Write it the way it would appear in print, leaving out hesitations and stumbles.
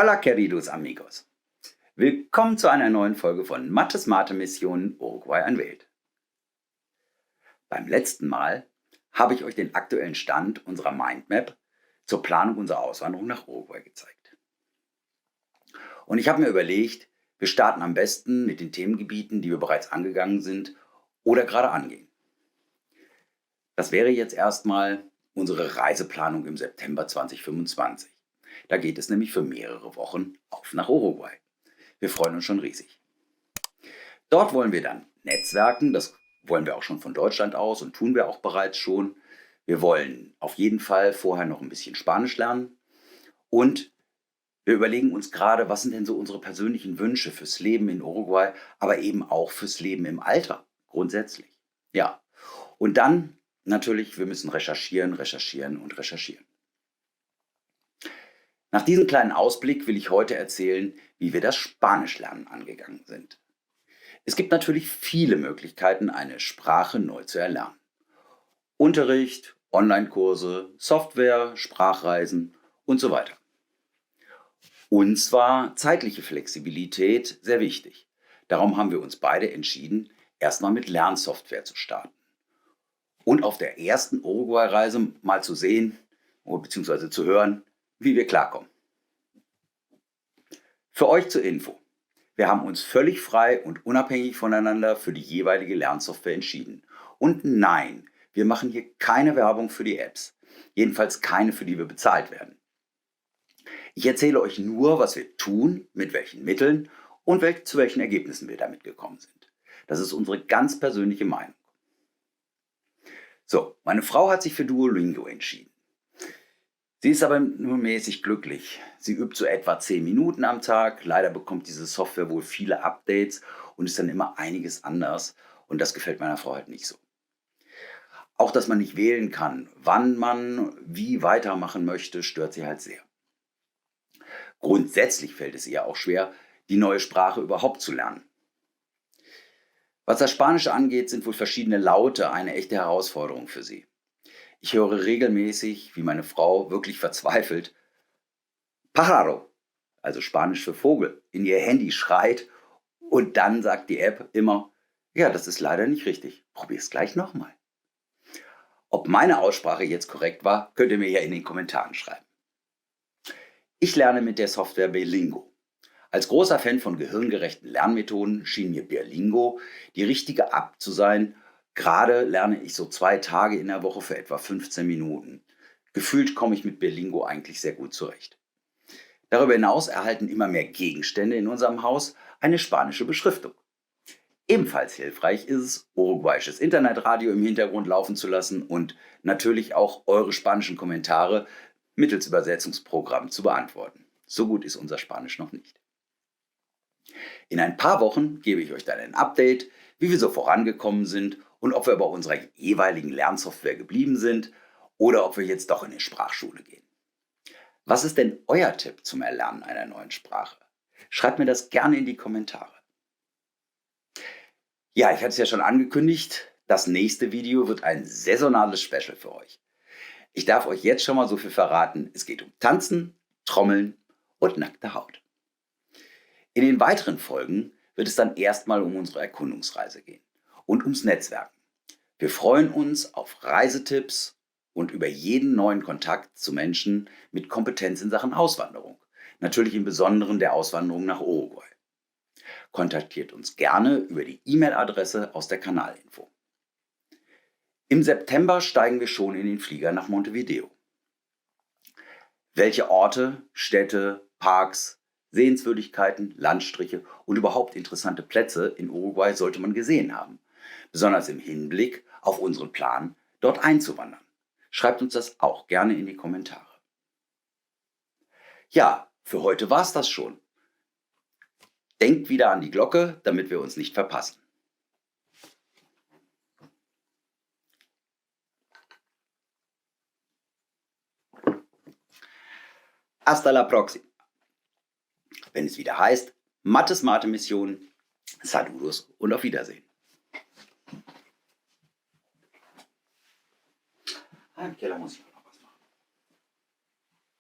Hola queridos amigos. Willkommen zu einer neuen Folge von Mattes Mate Mission Uruguay anwählt. Beim letzten Mal habe ich euch den aktuellen Stand unserer Mindmap zur Planung unserer Auswanderung nach Uruguay gezeigt. Und ich habe mir überlegt, wir starten am besten mit den Themengebieten, die wir bereits angegangen sind oder gerade angehen. Das wäre jetzt erstmal unsere Reiseplanung im September 2025. Da geht es nämlich für mehrere Wochen auf nach Uruguay. Wir freuen uns schon riesig. Dort wollen wir dann netzwerken, das wollen wir auch schon von Deutschland aus und tun wir auch bereits schon. Wir wollen auf jeden Fall vorher noch ein bisschen Spanisch lernen und wir überlegen uns gerade, was sind denn so unsere persönlichen Wünsche fürs Leben in Uruguay, aber eben auch fürs Leben im Alter, grundsätzlich. Ja, und dann natürlich, wir müssen recherchieren. Nach diesem kleinen Ausblick will ich heute erzählen, wie wir das Spanischlernen angegangen sind. Es gibt natürlich viele Möglichkeiten, eine Sprache neu zu erlernen. Unterricht, Online-Kurse, Software, Sprachreisen und so weiter. Uns war zeitliche Flexibilität sehr wichtig. Darum haben wir uns beide entschieden, erstmal mit Lernsoftware zu starten. Und auf der ersten Uruguay-Reise mal zu sehen bzw. zu hören, wie wir klarkommen. Für euch zur Info. Wir haben uns völlig frei und unabhängig voneinander für die jeweilige Lernsoftware entschieden. Und nein, wir machen hier keine Werbung für die Apps. Jedenfalls keine, für die wir bezahlt werden. Ich erzähle euch nur, was wir tun, mit welchen Mitteln und zu welchen Ergebnissen wir damit gekommen sind. Das ist unsere ganz persönliche Meinung. So, meine Frau hat sich für Duolingo entschieden. Sie ist aber nur mäßig glücklich. Sie übt so etwa 10 Minuten am Tag. Leider bekommt diese Software wohl viele Updates und ist dann immer einiges anders. Und das gefällt meiner Frau halt nicht so. Auch, dass man nicht wählen kann, wann man wie weitermachen möchte, stört sie halt sehr. Grundsätzlich fällt es ihr auch schwer, die neue Sprache überhaupt zu lernen. Was das Spanische angeht, sind wohl verschiedene Laute eine echte Herausforderung für sie. Ich höre regelmäßig, wie meine Frau wirklich verzweifelt Pájaro, also Spanisch für Vogel, in ihr Handy schreit und dann sagt die App immer, ja, das ist leider nicht richtig, probier's gleich nochmal. Ob meine Aussprache jetzt korrekt war, könnt ihr mir ja in den Kommentaren schreiben. Ich lerne mit der Software Belingo. Als großer Fan von gehirngerechten Lernmethoden schien mir Belingo die richtige App zu sein. Gerade lerne ich so 2 Tage in der Woche für etwa 15 Minuten. Gefühlt komme ich mit Belingo eigentlich sehr gut zurecht. Darüber hinaus erhalten immer mehr Gegenstände in unserem Haus eine spanische Beschriftung. Ebenfalls hilfreich ist es, uruguayisches Internetradio im Hintergrund laufen zu lassen und natürlich auch eure spanischen Kommentare mittels Übersetzungsprogramm zu beantworten. So gut ist unser Spanisch noch nicht. In ein paar Wochen gebe ich euch dann ein Update, wie wir so vorangekommen sind und ob wir bei unserer jeweiligen Lernsoftware geblieben sind oder ob wir jetzt doch in die Sprachschule gehen. Was ist denn euer Tipp zum Erlernen einer neuen Sprache? Schreibt mir das gerne in die Kommentare. Ja, ich hatte es ja schon angekündigt, das nächste Video wird ein saisonales Special für euch. Ich darf euch jetzt schon mal so viel verraten, es geht um Tanzen, Trommeln und nackte Haut. In den weiteren Folgen wird es dann erstmal um unsere Erkundungsreise gehen und ums Netzwerken. Wir freuen uns auf Reisetipps und über jeden neuen Kontakt zu Menschen mit Kompetenz in Sachen Auswanderung. Natürlich im Besonderen der Auswanderung nach Uruguay. Kontaktiert uns gerne über die E-Mail-Adresse aus der Kanalinfo. Im September steigen wir schon in den Flieger nach Montevideo. Welche Orte, Städte, Parks, Sehenswürdigkeiten, Landstriche und überhaupt interessante Plätze in Uruguay sollte man gesehen haben, besonders im Hinblick auf unseren Plan, dort einzuwandern. Schreibt uns das auch gerne in die Kommentare. Ja, für heute war es das schon. Denkt wieder an die Glocke, damit wir uns nicht verpassen. Hasta la próxima. Wenn es wieder heißt, Mattes Mate Mission, Saludos und auf Wiedersehen. Ah, qué la música.